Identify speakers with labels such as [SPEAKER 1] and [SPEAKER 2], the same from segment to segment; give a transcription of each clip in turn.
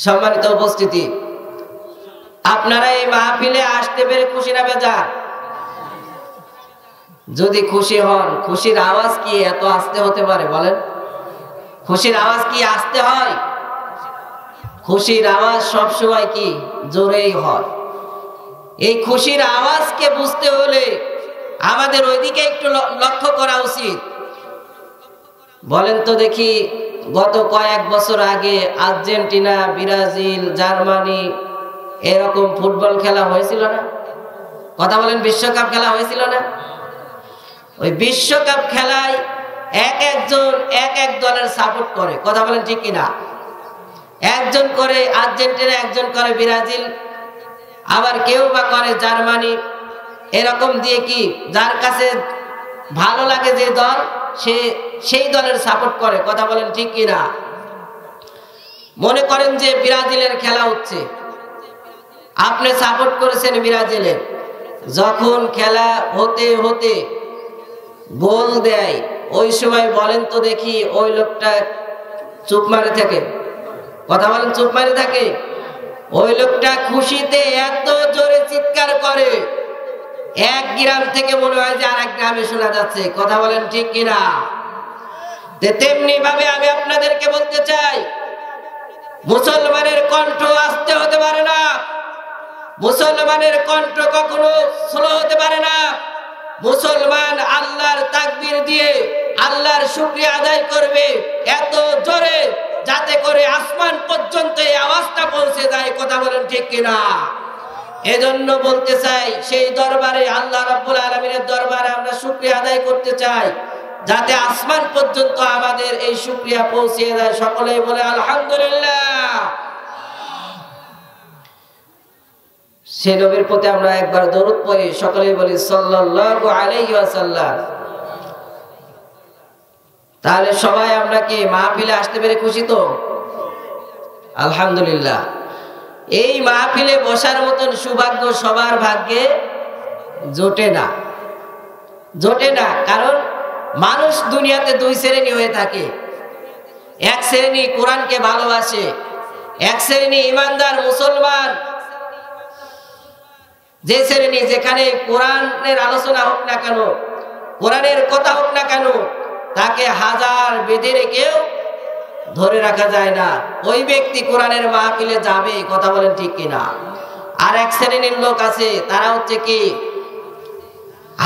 [SPEAKER 1] সম্মানিত উপস্থিতি, আপনারা এই মাহফিলে আসতে পেরে খুশি না বেজার? যদি খুশি হন, খুশির আওয়াজ কি এত আস্তে হতে পারে বলেন? খুশির আওয়াজ কি আস্তে হয়? খুশির আওয়াজ সবসময় কি জোরেই হয়। এই খুশির আওয়াজকে বুঝতে হলে আমাদের ওইদিকে একটু লক্ষ্য করা উচিত। বলেন তো দেখি, গত কয়েক বছর আগে আর্জেন্টিনা, ব্রাজিল, জার্মানি এরকম ফুটবল খেলা হয়েছিল না? কথা বলেন, বিশ্বকাপ খেলা হয়েছিল না? ওই বিশ্বকাপ খেলায় এক একজন এক এক দলের সাপোর্ট করে। কথা বলেন ঠিক কিনা? একজন করে আর্জেন্টিনা, একজন করে ব্রাজিল, আবার কেউ বা করে জার্মানি। এরকম দিয়ে কি যার কাছে ভালো লাগে যে দল, সে সেই দলের সাপোর্ট করে। কথা বলেন ঠিক কিনা? মনে করেন যে ব্রাজিলের খেলা হচ্ছে, আপনি সাপোর্ট করেছেন ব্রাজিলের। যখন খেলা হতে হতে গোল দেয়, ওই সময় বলেন তো দেখি ওই লোকটা চুপ মারে থাকে। কথা বলেন, চুপ মারে থাকে? ওই লোকটা খুশিতে এত জোরে চিৎকার করে, এক গ্রাম থেকে মনে হয় যে আর এক গ্রামে শোনা যাচ্ছে। কথা বলেন ঠিক কিনা? তেমনি ভাবে আমি আপনাদেরকে বলতে চাই, মুসলমানের কণ্ঠ আস্তে হতে পারে না, মুসলমানের কণ্ঠ কখনো স্লো হতে পারে না। মুসলমান আল্লাহর তাকবীর দিয়ে আল্লাহর শুকরিয়া আদায় করবে এত জোরে, যাতে করে আসমান পর্যন্ত এই আওয়াজটা পৌঁছে যায়। কথা বলেন ঠিক কিনা? এজন্য বলতে চাই, সেই দরবারে, আল্লাহ রাব্বুল আলামিনের দরবারে আমরা শুকরিয়া আদায় করতে চাই, যাতে আসমান পর্যন্ত আমাদের এই শুকরিয়া পৌঁছে যায়। সকলেই বলে আলহামদুলিল্লাহ। সে নবীর প্রতি আমরা একবার দরুদ পড়ি, সকলেই বলি সাল্লাল্লাহু আলাইহি ওয়াসাল্লাম। তাহলে সবাই আমরা কি মাহফিলে আসতে পেরে খুশি তো? আলহামদুলিল্লাহ। এই মাহফিলে বসার মতন সৌভাগ্য সবার ভাগ্যে জোটে না, জোটে না। কারণ মানুষ দুনিয়াতে দুই শ্রেণী হয়ে থাকে। এক শ্রেণী কোরআনকে ভালোবাসে, এক শ্রেণী ইমানদার মুসলমান। যে শ্রেণী যেখানে কোরআনের আলোচনা হোক না কেন, কোরআনের কথা হোক না কেন, তাকে হাজার বেঁধে রেখেও ধরে রাখা যায় না। ওই ব্যক্তি কোরআনের মাহফিলে যাবে। কথা বলেন ঠিক কিনা? আর এক শ্রেণীর লোক আছে, তারা হচ্ছে কি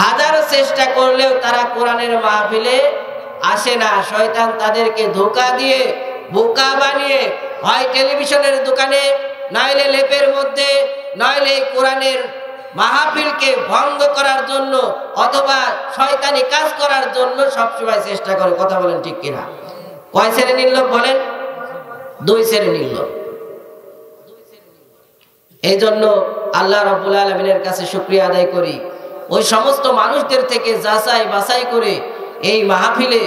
[SPEAKER 1] হাজার চেষ্টা করলেও তারা কোরআনের মাহফিলে আসে না। শয়তান তাদেরকে ধোঁকা দিয়ে, বোকা বানিয়ে, হয় টেলিভিশনের দোকানে, নইলে লেপের মধ্যে, নইলে কোরআনের মাহফিলকে ভঙ্গ করার জন্য অথবা শয়তানি কাজ করার জন্য সবসময় চেষ্টা করে। কথা বলেন ঠিক কিনা? কয় শ্রেণীর লোক বলেন? দুই শ্রেণীর লোক। এই জন্য আল্লাহ রাব্বুল আলামিনের কাছে শুকরিয়া আদায় করি, ওই সমস্ত মানুষদের থেকে যাচাই বাছাই করে এই মাহফিলে,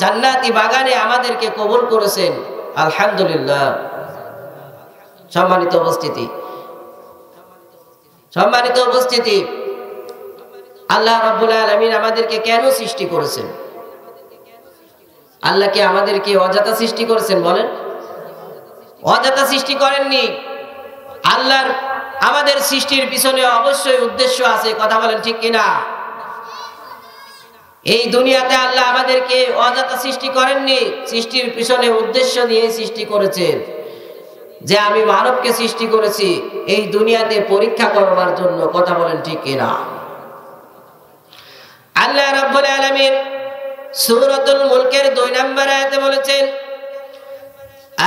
[SPEAKER 1] জান্নাতি বাগানে আমাদেরকে কবুল করেছেন। আলহামদুলিল্লাহ। সম্মানিত উপস্থিতি, সম্মানিত উপস্থিতি, আল্লাহ রাব্বুল আলামিন আমাদেরকে কেন সৃষ্টি করেছেন? আল্লাহ কি আমাদেরকে অযথা সৃষ্টি করেছেন বলেন? অযথা সৃষ্টি করেননি। আল্লাহর আমাদের সৃষ্টির পিছনে অবশ্যই উদ্দেশ্য আছে। কথা বলেন ঠিক কিনা? এই দুনিয়াতে আল্লাহ আমাদেরকে অযথা সৃষ্টি করেননি, সৃষ্টির পিছনে উদ্দেশ্য নিয়ে সৃষ্টি করেছেন। যে আমি মানবকে সৃষ্টি করেছি এই দুনিয়াতে পরীক্ষা করবার জন্য। কথা বলেন ঠিক কিনা? আল্লাহ রাব্বুল আলামিন সূরাতুল মুলকের 2 নম্বর আয়াতে বলেছেন,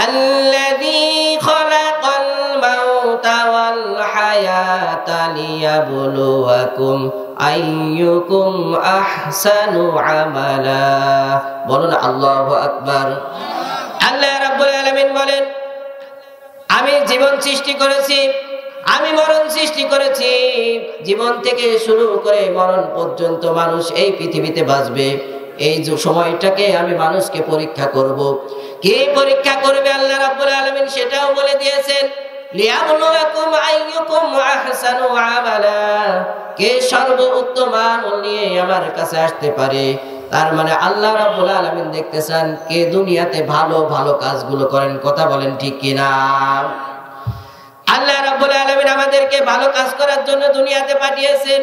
[SPEAKER 1] আল্লাযী খালাকাল মাউতা ওয়াল হায়াতা লিয়াবলুয়াকুম আইয়ুকুম আহসানু আমালা। বলুন আল্লাহু আকবার। আল্লাহ রাব্বুল আলামিন বলেন, আমি জীবন সৃষ্টি করেছি, আমি মরণ সৃষ্টি করেছি। জীবন থেকে শুরু করে মরণ পর্যন্ত মানুষ এই পৃথিবীতে বাঁচবে। এই যে সময়টাকে আমি মানুষকে পরীক্ষা করব। কে পরীক্ষা করবে আল্লাহ রাব্বুল আলামিন সেটাও বলে দিয়েছেন, লিয়াবলুয়াকুম আইয়ুকুম আহসানু আমালা। কে সর্বোত্তম আমল নিয়ে আমার কাছে আসতে পারে, তার মানে আল্লাহ রাব্বুল আলামিন দেখতে চান কে দুনিয়াতে ভালো ভালো কাজগুলো করেন। কথা বলেন ঠিক কিনা? আল্লাহ রাব্বুল আলামিন আমাদেরকে ভালো কাজ করার জন্য দুনিয়াতে পাঠিয়েছেন।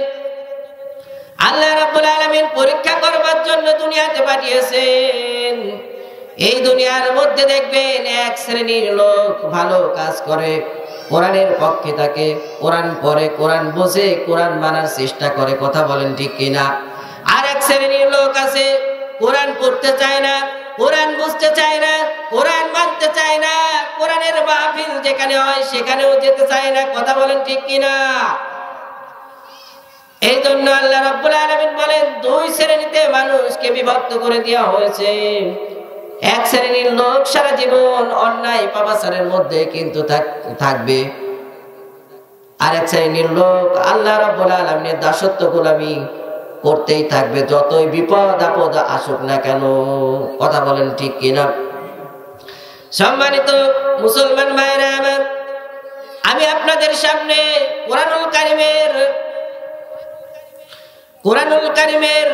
[SPEAKER 1] আল্লাহ রাব্বুল আলামিন পরীক্ষা করবার জন্য দুনিয়াতে পাঠিয়েছেন। এই দুনিয়ার মধ্যে দেখবেন এক শ্রেণীর লোক ভালো কাজ করে, কোরআনের পক্ষে থাকে, কোরআন পড়ে, কোরআন বোঝে, কোরআন মানার চেষ্টা করে। কথা বলেন ঠিক কিনা? আর এক শ্রেণীর লোক আছে কোরআন পড়তে চায় না, কোরআন বুঝতে চায় না, কোরআন মানতে চায় না, কোরআনের মাহফিল যেখানে হয় সেখানেও যেতে চায় না। কথা বলেন ঠিক কিনা? এই জন্য আল্লাহ রাব্বুল আলামিন বলেন দুই শ্রেণীতে মানুষকে বিভক্ত করে দেওয়া হয়েছে। এক শ্রেণীর লোক সারা জীবন অন্যায় পাপাচারের মধ্যে কিন্তু থাকবে, আর এক শ্রেণীর লোক আল্লাহ রাব্বুল আলামিনের দাসত্ব গোলামি করতেই থাকবে, যতই বিপদ আপদ আসুক না কেন। কথা বলেন ঠিক কিনা? সম্মানিত মুসলমান ভাইরা আমার, আমি আপনাদের সামনে কোরআনুল কারিমের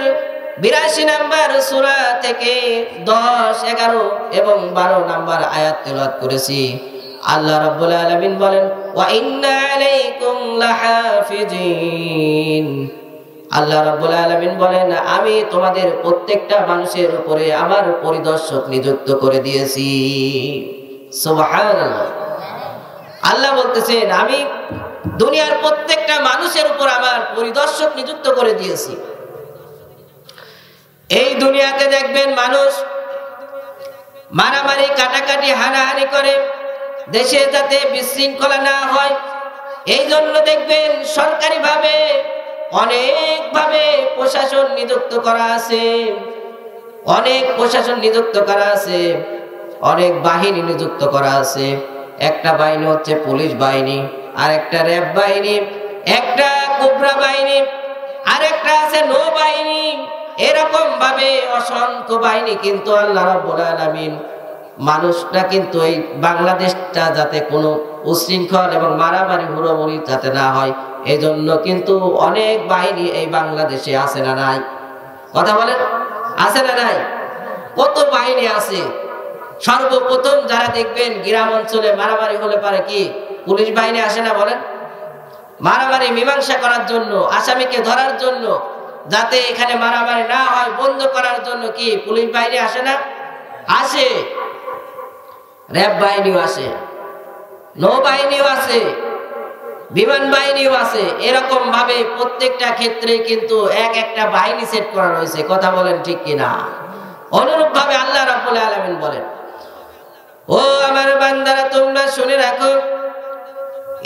[SPEAKER 1] 82 নম্বর সূরা থেকে 10, 11 এবং 12 নম্বর আয়াত তেলাওয়াত করেছি। আল্লাহ রাব্বুল আলামিন বলেন ওয়া ইন্না আলাইকুম লাহাফিজিন। আল্লাহ রাব্বুল আলামিন বলেন আমি তোমাদের প্রত্যেকটা মানুষের উপরে আমার পরিদর্শক নিযুক্ত করে দিয়েছি। সুবহানাল্লাহ। আল্লাহ বলতেছেন আমি দুনিয়ার প্রত্যেকটা মানুষের উপর আমার পরিদর্শক নিযুক্ত করে দিয়েছি। এই দুনিয়াতে দেখবেন মানুষ মারামারি, কাটাকাটি, হানাহানি করে, দেশে যাতে বিশৃঙ্খলা না হয় এই জন্য দেখবেন সরকারিভাবে অনেকভাবে প্রশাসন নিযুক্ত করা আছে, অনেক প্রশাসন নিযুক্ত করা আছে, অনেক বাহিনী নিযুক্ত করা আছে। একটা বাহিনী হচ্ছে পুলিশ বাহিনী, আর একটা র্যাব বাহিনী, একটা কোবরা বাহিনী, আর একটা আছে নৌবাহিনী। এরকম ভাবে অসংখ্য বাহিনী কিন্তু আল্লাহ রাব্বুল আলামিন মানুষটা কিন্তু এই বাংলাদেশটা যাতে কোনো উশৃঙ্খল এবং মারামারি হুড়োহুড়ি যাতে না হয় এই জন্য কিন্তু অনেক বাহিনী এই বাংলাদেশে আছে না নাই? কথা বলেন, আছে না নাই? কত বাহিনী আছে। সর্বপ্রথম যারা দেখবেন গ্রাম অঞ্চলে মারামারি হলে পারে কি পুলিশ বাহিনী আসে না? বলেন, মারামারি মীমাংসা করার জন্য, আসামিকে ধরার জন্য, যাতে এখানে মারামারি না হয় বন্ধ করার জন্য কি পুলিশ বাহিনী আসে না? আসে। র্যাব বাহিনীও আসে, নৌবাহিনীও আছে, বিমান বাহিনীও আছে। এরকম ভাবে প্রত্যেকটা ক্ষেত্রে কিন্তু এক একটা বাহিনী সেট করা রয়েছে। কথা বলেন ঠিক কিনা? অনুরূপ ভাবে আল্লাহ রাব্বুল আলামিন বলেন ও আমার বান্দারা তোমরা শুনে রাখো,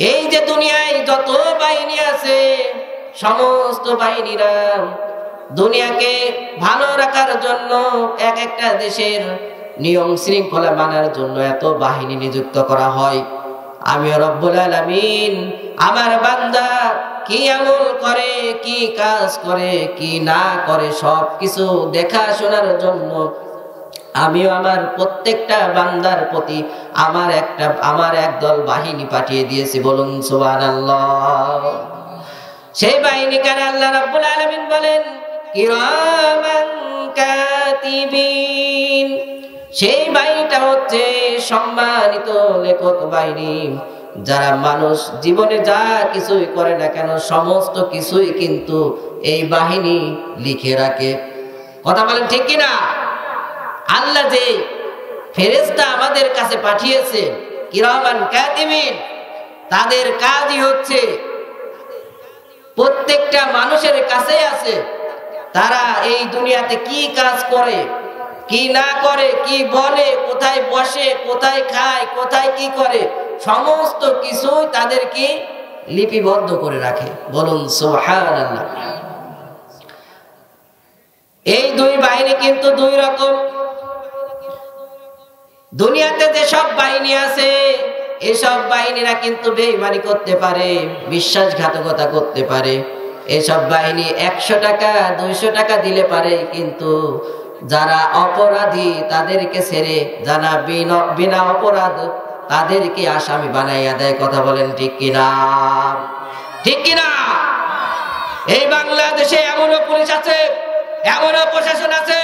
[SPEAKER 1] এই যে দুনিয়ায় যত বাহিনী আছে সমস্ত বাহিনীরা দুনিয়াকে ভালো রাখার জন্য, এক একটা দেশের নিয়ম শৃঙ্খলা মানার জন্য এত বাহিনী নিযুক্ত করা হয়। আমি রব্বুল আলামিন আমার বান্দা কি আমল করে, কি কাজ করে, কি না করে সবকিছু দেখাশোনার জন্য আমিও আমার প্রত্যেকটা বান্দার প্রতি আমার একদল বাহিনী পাঠিয়ে দিয়েছি। বলুন সুবহানাল্লাহ। সেই বাহিনী কারা? আল্লাহ রাব্বুল আলামিন বলেন কিরামান কাতিবিন। সেই বাহিনীটা হচ্ছে সম্মানিত লেখক বাহিনী, যারা মানুষ জীবনে যা কিছুই করে না কেন সমস্ত কিছুই কিন্তু এই বাহিনী লিখে রাখে। কথা বলেন ঠিক কিনা? আল্লাহ যে ফেরেশতা আমাদের কাছে পাঠিয়েছে কিরামান কাতিবিন, তাদের কাজই হচ্ছে প্রত্যেকটা মানুষের কাছে আছে তারা এই দুনিয়াতে কি কাজ করে, কি না করে, কি বলে, কোথায় বসে, কোথায় খায়, কোথায় কি করে সমস্ত কিছুই তাদেরকে লিপিবদ্ধ করে রাখে। বলুন সুবহানাল্লাহ। এই দুই বাহিনী কিন্তু দুই রকম। দুনিয়াতে যেসব বাহিনী আছে এসব বাহিনীরা কিন্তু বেঈমানি করতে পারে, বিশ্বাসঘাতকতা করতে পারে। এসব বাহিনী 100 টাকা 200 টাকা দিলে পারে, কিন্তু যারা অপরাধী তাদেরকে ছেড়ে, যারা বিনা অপরাধ তাদেরকে আসামি বানাইয়া দেয়। কথা বলেন ঠিক কিনা? ঠিক কিনা? এই বাংলাদেশে এমনও পুলিশ আছে এমনও প্রশাসন আছে,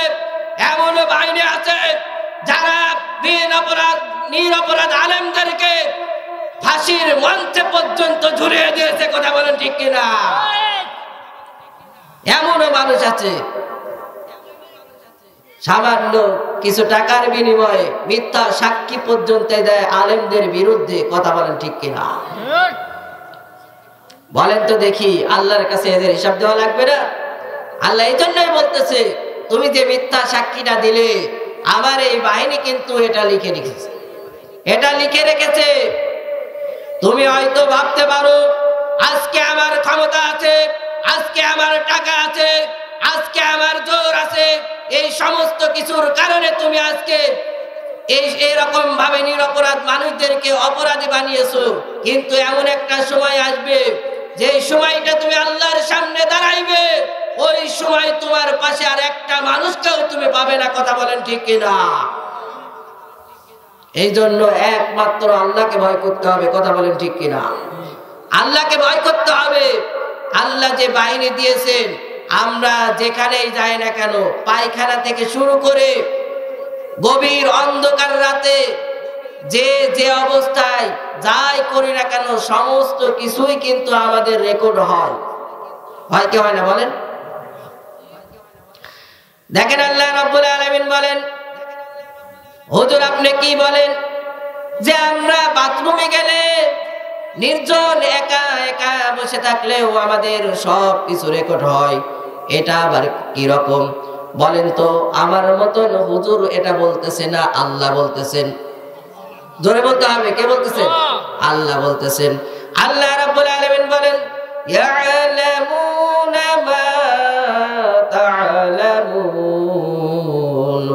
[SPEAKER 1] এমনও বাহিনী আছে যারা নিরপরাধ আলেমদেরকে ফাঁসির মঞ্চে পর্যন্ত ঝুলিয়ে দিয়েছে। কথা বলেন ঠিক কিনা? এমনও মানুষ আছে সামান্য কিছু টাকার বিনিময়ে মিথ্যা সাক্ষী পর্যন্ত দেয় আলেমদের বিরুদ্ধে। কথা বলেন ঠিক কিনা? বলেন তো দেখি, আল্লাহর কাছে এদের হিসাব দেওয়া লাগবে না? আল্লাহ এই জন্যই বলতেছে, তুমি যে মিথ্যা সাক্ষীটা দিলে, আমার এই বাহিনী কিন্তু এটা লিখে রেখেছে, এটা লিখে রেখেছে। তুমি হয়তো ভাবতে পারো আজকে আমার ক্ষমতা আছে, আজকে আমার টাকা আছে, আজকে আমার জোর আছে, এই সমস্ত কিছুর কারণে তুমি আজকে এরকম ভাবে নিরপরাধ মানুষদেরকে অপরাধী বানিয়েছো। কিন্তু এমন একটা সময় আসবে, যে সময়টা তুমি আল্লাহর সামনে দাঁড়াইবে, ওই সময় তোমার পাশে আর একটা মানুষকেও তুমি পাবে না। কথা বলেন ঠিক কিনা? এই জন্য একমাত্র আল্লাহকে ভয় করতে হবে। কথা বলেন ঠিক কিনা? আল্লাহকে ভয় করতে হবে। আল্লাহ যে বাহিনী দিয়েছেন, আমরা যেখানেই যাই না কেন, পায়খানা থেকে শুরু করে গভীর অন্ধকার রাতে যে যে অবস্থায় যাই করি না কেন, সমস্ত কিছুই কিন্তু আমাদের রেকর্ড হয়। হয় কি হয় না বলেন? দেখেন আল্লাহ রাব্বুল আলামিন বলেন, হুজুর আপনি কি বলেন যে আমরা বাথরুমে গেলে নির্জন একা একা বসে থাকলেও আমাদের সব কিছু রেকর্ড হয়? এটা আবার কি রকম বলেন তো? আমার মতন হুজুর এটা বলতেছে না, আল্লাহ বলতেছেন। জোরে বলতে হবে, কে বলতেছেন? আল্লাহ বলতেছেন। আল্লাহ রাব্বুল আলামিন বলেন, ইয়ালামুনা মা তা'লামুন।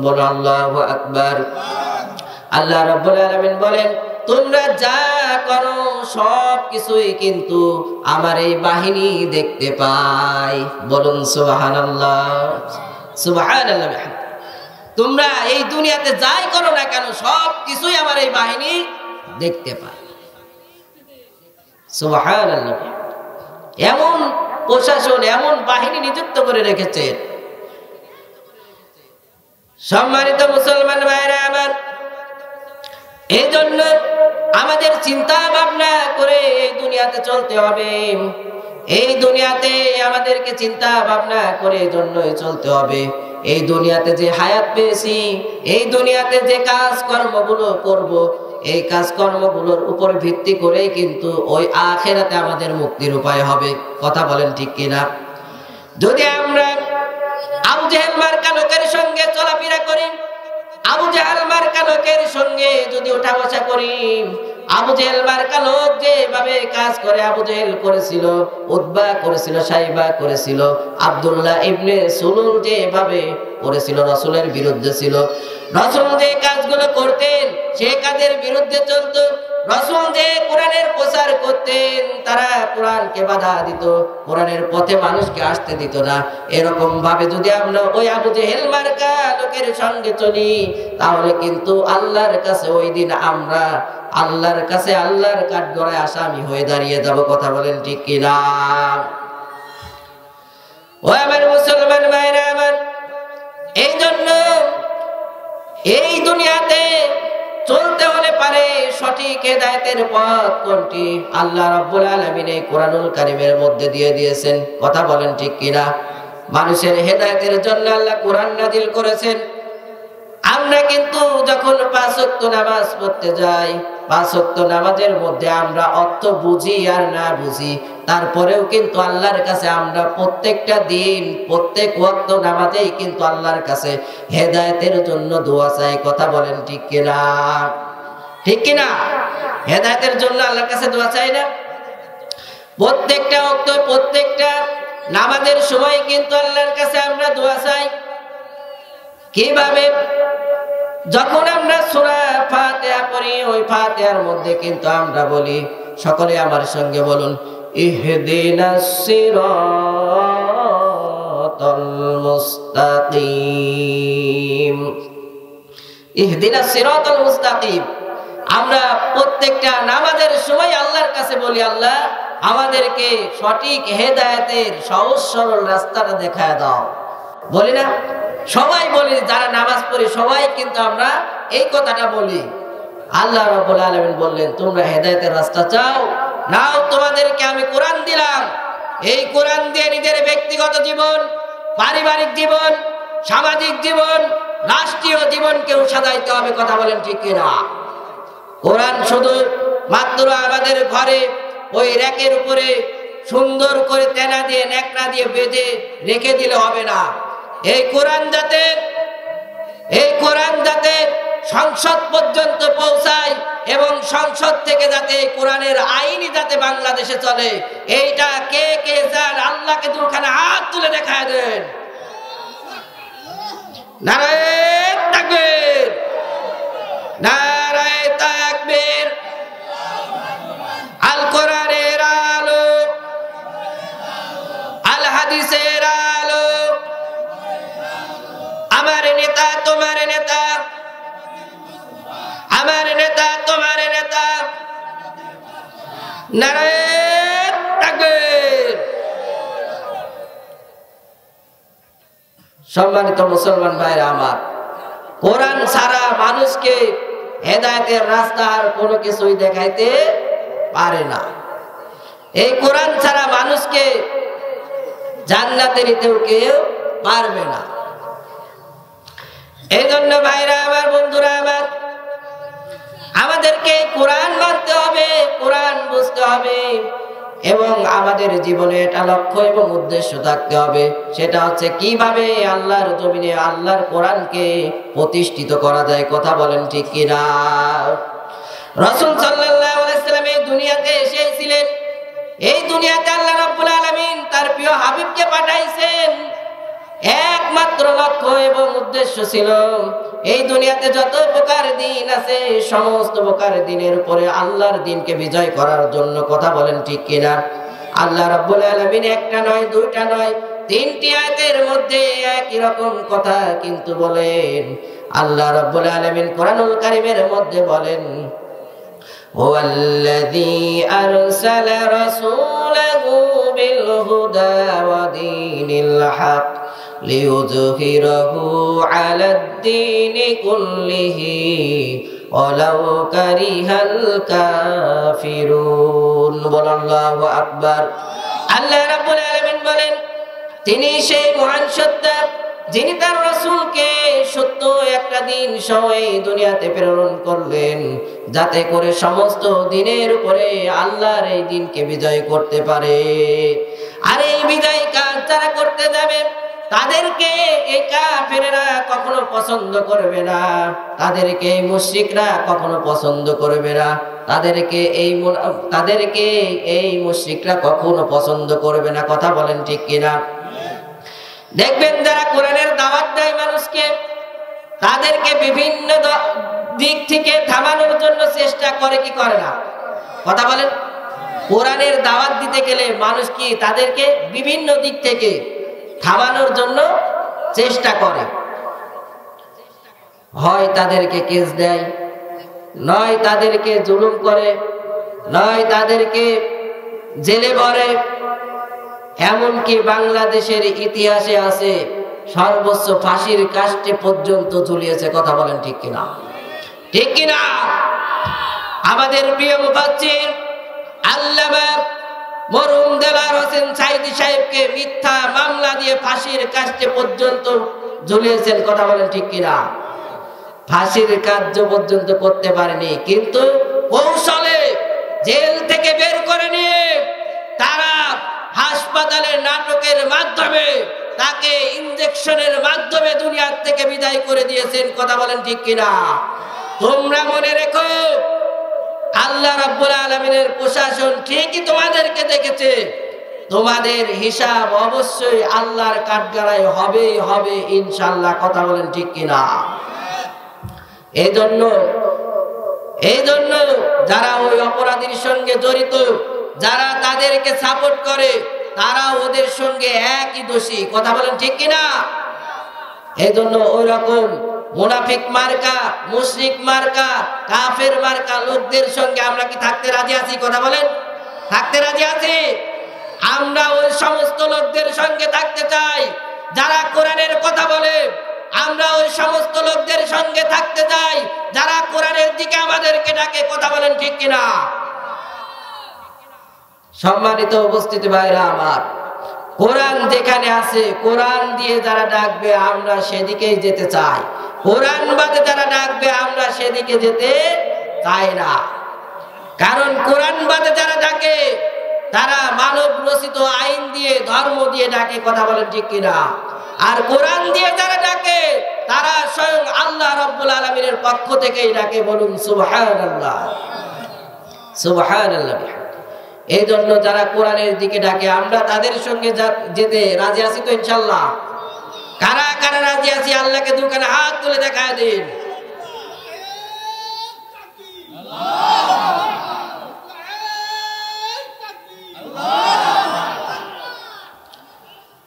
[SPEAKER 1] বলেন আল্লাহু আকবার। আল্লাহ রাব্বুল আলামিন বলেন, তোমরা যা করো সব কিছুই কিন্তু আমার এই বাহিনী দেখতে পায়। বলুন সুবহানাল্লাহ, সুবহানাল্লাহ। তোমরা এই দুনিয়াতে যাই করো না কেন, সব কিছুই আমার এই বাহিনী দেখতে পায়। সুবহানাল্লাহ। এমন প্রশাসন, এমন বাহিনী নিযুক্ত করে রেখেছেন। সম্মানিত মুসলমান ভাইরা আমার, এই জন্য আমাদের চিন্তা ভাবনা করে এই দুনিয়াতে চলতে হবে। এই দুনিয়াতে আমাদেরকে চিন্তা ভাবনা করে জন্যই চলতে হবে। এই দুনিয়াতে যে হায়াত পেয়েছি, এই দুনিয়াতে যে কাজ কর্মগুলো করব, এই কাজ কর্মগুলোর উপর ভিত্তি করেই কিন্তু ওই আখিরাতে আমাদের মুক্তির উপায় হবে। কথা বলেন ঠিক কিনা? যদি আমরা আবু জেহেল মার্কা লোকের সঙ্গে চলাফেরা করি, আবু জেহেল মার্কা লোকের সঙ্গে যদি ওঠা বসা করি, আবু জেহেল মার্কা লোক যেভাবে কাজ করে আবু জেহেল করেছিল, উতবা করেছিল, সাইবা করেছিল, আব্দুল্লাহ ইবনে সুলুল যেভাবে করেছিল, রাসূলের বিরুদ্ধে ছিল। রাসূল যে কাজগুলো করতেন সে কাজের বিরুদ্ধে চলত। রাসূল যে কোরআনের প্রচার করতেন, তারা কোরআনকে বাধা দিত, কোরআনের পথে মানুষকে আসতে দিত না। এরকম ভাবে যদি আমরা ওই আবু জেহেল মার্কা লোকের সঙ্গে চলি, তাহলে কিন্তু আল্লাহর কাছে ওই দিন আমরা আল্লাহর কাছে আল্লাহর কাঠগড়ায় আসামি হয়ে দাঁড়িয়ে যাব। কথা বলেন ঠিক কিনা? ও আমার মুসলমান ভাইরা আমার, এই জন্য এই দুনিয়াতে চলতে হলে পারে সঠিক হেদায়েতের পথ কোনটি, আল্লাহ রাব্বুল আলামিন এই কোরআনুল কারীমের মধ্যে দিয়ে দিয়েছেন। কথা বলেন ঠিক কিনা? মানুষের হেদায়েতের জন্য আল্লাহ কোরআন নাযিল করেছেন। আমরা কিন্তু যখন 5 ওয়াক্ত নামাজ পড়তে যাই, 5 ওয়াক্ত নামাজের মধ্যে আমরা অর্থ বুঝি আর না বুঝি, তারপরেও কিন্তু আল্লাহর কাছে আমরা প্রত্যেকটা দিন প্রত্যেক ওয়াক্ত নামাজেই কিন্তু আল্লাহর কাছে হেদায়েতের জন্য দোয়া চাই। কথা বলেন ঠিক কিনা? ঠিক কিনা? হেদায়েতের জন্য আল্লাহর কাছে দোয়া চাই না? প্রত্যেকটা ওয়াক্ত প্রত্যেকটা নামাজের সময় কিন্তু আল্লাহর কাছে আমরা দোয়া চাই। কিভাবে? যখন আমরা সূরা ফাতিহা পড়ি, ওই ফাতিহার মধ্যে কিন্তু আমরা বলি, সকলে আমার সঙ্গে বলুন, ইহদিনাস সিরাতাল মুস্তাকিম। ইহদিনাস সিরাতাল মুস্তাকিম। আমরা প্রত্যেকটা নামাজের সময় আল্লাহর কাছে বলি, আল্লাহ আমাদেরকে সঠিক হেদায়েতের সহজ সরল রাস্তাটা দেখায় দাও। বলি না? সবাই বলি, যারা নামাজ পড়ি সবাই কিন্তু আমরা এই কথাটা বলি। আল্লাহ রাব্বুল আলামিন বললেন, তোমরা হেদায়েতের রাস্তা চাও, নাও তোমাদেরকে আমি কোরআন দিলাম। এই কোরআন দিয়ে নিজের ব্যক্তিগত জীবন, পারিবারিক জীবন, সামাজিক জীবন, রাষ্ট্রীয় জীবনকেও সাজাইতে হবে। কথা বলেন ঠিক কিনা? কোরআন শুধু মাত্র আমাদের ঘরে ওই র‍্যাকের উপরে সুন্দর করে তেনা দিয়ে ন্যাকড়া দিয়ে বেঁধে রেখে দিলে হবে না। এই কোরআন যাতে সংসদ পর্যন্ত পৌঁছায় এবং সংসদ থেকে যাতে কোরআনের আইনই যাতে বাংলাদেশে চলে, এইটা কে কে চান? আল্লাহকে দুখানে হাত তুলে দেখায় দেন। নারায়ে তাকবীর, নারায়ে তাকবীর। আল কোরআনের আলো, আল হাদিসের আলো, আমার নেতা তোমার নেতা, আমার নেতা তোমার নেতা। নারায়ে তাকবীর। সম্মানিত মুসলমান ভাইরা আমার, কোরআন ছাড়া মানুষকে হেদায়েতের রাস্তার কোনো কিছুই দেখাইতে পারে না। এই কোরআন ছাড়া মানুষকে জান্নাতে নিতেও কেউ পারবে না। এই জন্য ভাইরা আমার, বন্ধুরা আমার, আমাদেরকে কোরআন মানতে হবে, কোরআন বুঝতে হবে এবং আমাদের জীবনে এটা লক্ষ্য এবং উদ্দেশ্য থাকতে হবে। সেটা হচ্ছে কিভাবে আল্লাহর জমিনে আল্লাহর কোরআনকে প্রতিষ্ঠিত করা যায়। কথা বলেন ঠিক কিনা? রাসূল সাল্লাল্লাহু আলাইহি ওয়াসাল্লাম এই দুনিয়াতে এসেছিলেন। এই দুনিয়াতে আল্লাহ রাব্বুল আলামিন তার প্রিয় হাবিবকে পাঠাইছেন। একমাত্র লক্ষ্য এবং উদ্দেশ্য ছিল এই দুনিয়াতে যত প্রকার দিন আছে সমস্ত প্রকার দিনের উপরে আল্লাহর দিনকে বিজয় করার জন্য। কথা বলেন ঠিক কিনা? আল্লাহ রাব্বুল আলামিন একটা নয়, দুইটা নয়, তিনটি আয়াতের মধ্যে একই রকম কথা কিন্তু বলেন। আল্লাহ রাব্বুল আলামিন কোরআনুল কারীমের মধ্যে বলেন, হুয়াল্লাযী আরসালা রাসূলাহু বিল হুদা ওয়া দীনিল হক লিইয়ুযহিরাহু আলাদ-দীনি কুল্লিহি ওয়ালাউ কারিহাল কাফিরুন। আল্লাহু আকবার। আল্লাহ রাব্বুল আলামিন বলেন, তিনি সেই মহান সত্তা যিনি তার রাসূলকে সত্য একটা দিন সহ এই দুনিয়াতে প্রেরণ করলেন, যাতে করে সমস্ত দিনের উপরে আল্লাহর এই দিনকে বিজয় করতে পারে। আর এই বিজয় কাজ যারা করতে যাবে তাদেরকে এই কাফেররা কখনো পছন্দ করবে না, তাদেরকে মুশরিকরা কখনো পছন্দ করবে না, তাদেরকে এই মুশরিকরা কখনো পছন্দ করবে না। কথা বলেন ঠিক কিনা? দেখবেন যারা কোরআনের দাওয়াত দেয় মানুষকে, তাদেরকে বিভিন্ন দিক থেকে থামানোর জন্য চেষ্টা করে কি করে না? কথা বলেন। কোরআনের দাওয়াত দিতে গেলে মানুষ কি তাদেরকে বিভিন্ন দিক থেকে থামানোর জন্য চেষ্টা করে। হয় তাদেরকে কেস দেয়, নয় তাদেরকে জুলুম করে, নয় তাদেরকে জেলে ভরে। এমনকি বাংলাদেশের ইতিহাসে আছে সর্বোচ্চ ফাঁসির কাস্টে পর্যন্ত ঝুলিয়েছে। কথা বলেন ঠিক কিনা? ঠিক কিনা? আমাদের প্রিয় মুফাজ্জির আল্লামা মরহুম দেলাওয়ার হোসেন সাঈদী সাহেবকে মিথ্যা মামলা দিয়ে ফাঁসির কাস্টে পর্যন্ত ঝুলিয়েছেন। কথা বলেন ঠিক কিনা? ফাঁসির কার্য পর্যন্ত করতে পারেনি, কিন্তু কৌশলে জেল থেকে বের করে নিয়ে তারা হাসপাতালের নাটকের মাধ্যমে তাকে ইনজেকশনের মাধ্যমে দুনিয়ার থেকে বিদায় করে দিয়েছেন। কথা বলেন ঠিক কিনা? তোমরা মনে রেখো, আল্লাহ রাব্বুল আলামিনের প্রশাসন ঠিকই তোমাদেরকে দেখেছে, তোমাদের হিসাব অবশ্যই আল্লাহর কাঠগড়ায় হবেই হবে ইনশাআল্লাহ। কথা বলেন ঠিক কিনা? এই জন্য যারা ওই অপরাধীর সঙ্গে জড়িত, যারা তাদেরকে সাপোর্ট করে, তারা ওদের সঙ্গে একই দোষী। কথা বলেন ঠিক কিনা? এই জন্য ওই রকম মুনাফিক মার্কা, মুশরিক মার্কা, কাফের মার্কা লোকদের সঙ্গে আমরা কি থাকতে রাজি আছি? কথা বলেন, থাকতে রাজি আছি? আমরা ওই সমস্ত লোকদের সঙ্গে থাকতে চাই যারা কোরআনের কথা বলে আমরা ওই সমস্ত লোকদের সঙ্গে থাকতে চাই যারা কোরআনের দিকে আমাদেরকে ডাকে। কথা বলেন ঠিক কিনা? সম্মানিত উপস্থিতি ভাইরা আমার, কোরআন যেখানে আছে কোরআন দিয়ে যারা ডাকবে আমরা সেদিকেই যেতে চাই, কোরআন বাদে যারা ডাকবে আমরা সেদিকে যেতে চাই না। কারণ কোরআন বাদে যারা ডাকে তারা মানব রচিত আইন দিয়ে ধর্ম দিয়ে ডাকে। কথা বলেন ঠিক কিনা? আর কোরআন দিয়ে যারা ডাকে তারা স্বয়ং আল্লাহ রাব্বুল আলামিনের পক্ষ থেকেই ডাকে। বলুন সুবহানাল্লাহ, সুবহানাল্লাহ। এই জন্য যারা কোরআনের দিকে ডাকে আমরা তাদের সঙ্গে যেতে রাজি আছি তো ইনশাআল্লাহ? কারা কারা রাজি আছি আল্লাহকে দুখানে হাত তুলে দেখায় দিন।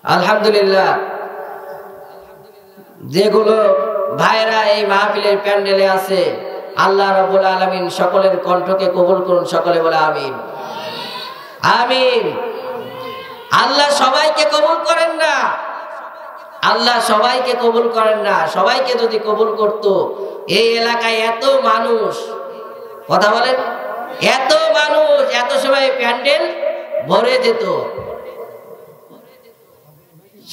[SPEAKER 1] আলহামদুলিল্লাহ। যেগুলো ভাইরা এই মাহফিলের প্যান্ডেলে আছে আল্লাহ রাব্বুল আলামিন সকলের কণ্ঠকে কবুল করুন। সকলে বলে আমিন, আমিন। আল্লাহ সবাইকে কবুল করেন না, আল্লাহ সবাইকে কবুল করেন না। সবাইকে যদি কবুল করত এই এলাকায় এত মানুষ, কথা বলেন, এত মানুষ এত সময় প্যান্ডেল ভরে যেত।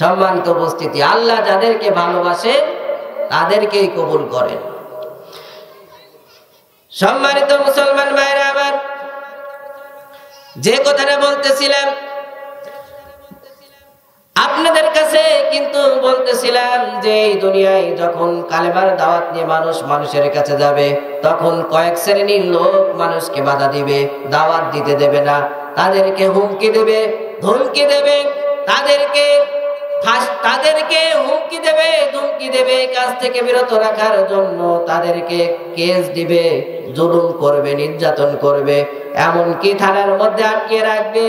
[SPEAKER 1] সম্মানিত উপস্থিতি, আল্লাহ যাদেরকে ভালোবাসে তাদেরকেই কবুল করেন। সম্মানিত মুসলমান ভাইরা আমার, যে কথাটা বলতেছিলাম আপনাদের কাছে, কিন্তু বলতেছিলাম যে এই দুনিয়ায় যখন কালেমার দাওয়াত নিয়ে মানুষ মানুষের কাছে যাবে তখন কয়েক শ্রেণীর লোক মানুষকে বাধা দিবে, দাওয়াত দিতে দেবে না, তাদেরকে হুমকি দেবে, ধমকি দেবে, তাদেরকে হুমকি দেবে, ধমকি দেবে, কাজ থেকে বিরত রাখার জন্য তাদেরকে কেস দিবে, জুলুম করবে, নির্যাতন করবে, এমনকি থানার মধ্যে আটকে রাখবে।